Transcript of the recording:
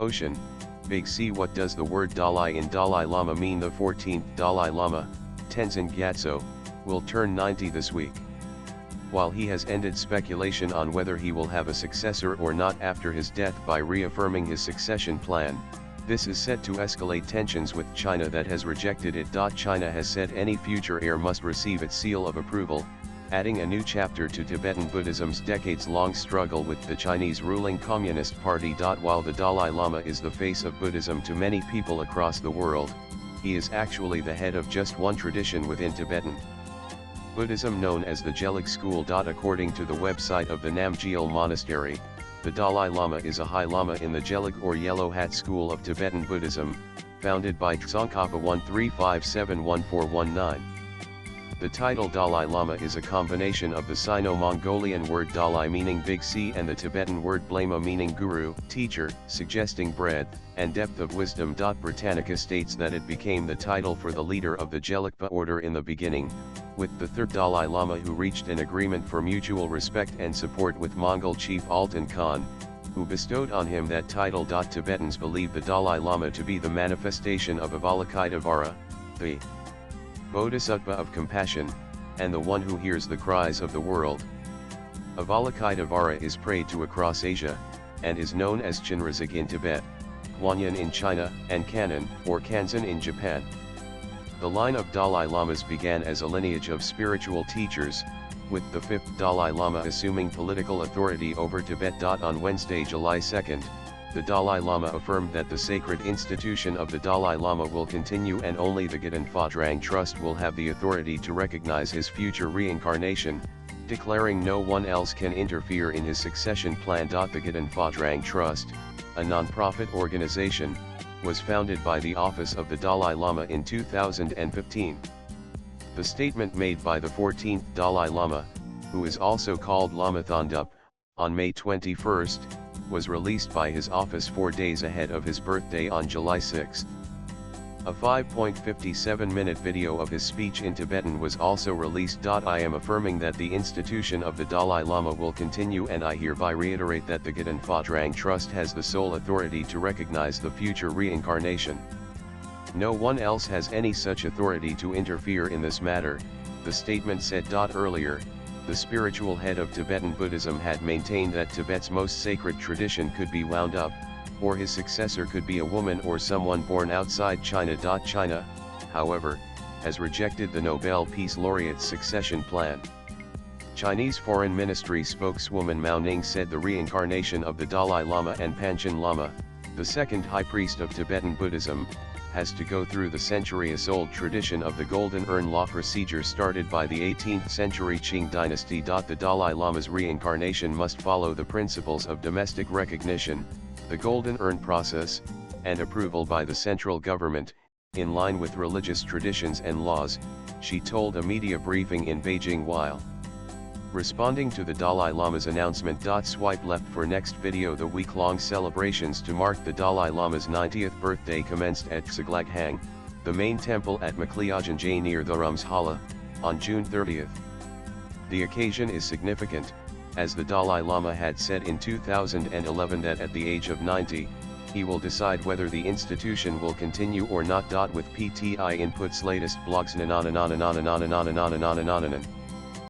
Ocean, Big C. What does the word Dalai in Dalai Lama mean? The 14th Dalai Lama, Tenzin Gyatso, will turn 90 this week. While he has ended speculation on whether he will have a successor or not after his death by reaffirming his succession plan, this is set to escalate tensions with China that has rejected it. China has said any future heir must receive its seal of approval, adding a new chapter to Tibetan Buddhism's decades-long struggle with the Chinese ruling Communist Party. While the Dalai Lama is the face of Buddhism to many people across the world, he is actually the head of just one tradition within Tibetan Buddhism known as the Gelug school. According to the website of the Namgyal Monastery, the Dalai Lama is a High Lama in the Gelug or Yellow Hat school of Tibetan Buddhism, founded by Tsongkhapa 13571419. The title Dalai Lama is a combination of the Sino-Mongolian word Dalai meaning big C and the Tibetan word Lama meaning guru, teacher, suggesting breadth and depth of wisdom. Britannica states that it became the title for the leader of the Gelugpa order in the beginning, with the third Dalai Lama who reached an agreement for mutual respect and support with Mongol chief Altan Khan, who bestowed on him that title. Tibetans believe the Dalai Lama to be the manifestation of Avalokiteshvara, the Bodhisattva of compassion, and the one who hears the cries of the world. Avalokiteshvara is prayed to across Asia, and is known as Chenrezig in Tibet, Huanyan in China, and Kannon, or Kanzan in Japan. The line of Dalai Lamas began as a lineage of spiritual teachers, with the fifth Dalai Lama assuming political authority over Tibet. On Wednesday, July 2nd, the Dalai Lama affirmed that the sacred institution of the Dalai Lama will continue and only the Geden Phodrang Trust will have the authority to recognize his future reincarnation, declaring no one else can interfere in his succession plan. The Geden Phodrang Trust, a non-profit organization, was founded by the Office of the Dalai Lama in 2015. The statement made by the 14th Dalai Lama, who is also called Lama Thondup, on May 21, was released by his office 4 days ahead of his birthday on July 6. A 5.57-minute video of his speech in Tibetan was also released. I am affirming that the institution of the Dalai Lama will continue, and I hereby reiterate that the Geden Phodrang Trust has the sole authority to recognize the future reincarnation. No one else has any such authority to interfere in this matter, the statement said. Earlier, the spiritual head of Tibetan Buddhism had maintained that Tibet's most sacred tradition could be wound up, or his successor could be a woman or someone born outside China. China, however, has rejected the Nobel Peace Laureate's succession plan. Chinese Foreign Ministry spokeswoman Mao Ning said the reincarnation of the Dalai Lama and Panchen Lama, the second high priest of Tibetan Buddhism, has to go through the centuries-old tradition of the Golden Urn law procedure started by the 18th century Qing dynasty. The Dalai Lama's reincarnation must follow the principles of domestic recognition, the Golden Urn process, and approval by the central government, in line with religious traditions and laws, she told a media briefing in Beijing while responding to the Dalai Lama's announcement. Swipe left for next video. The week-long celebrations to mark the Dalai Lama's 90th birthday commenced at Tsaglaghang, the main temple at Makleojanjay near the Ramshala, on June 30th. The occasion is significant, as the Dalai Lama had said in 2011 that at the age of 90, he will decide whether the institution will continue or not. With PTI Input's latest blogs.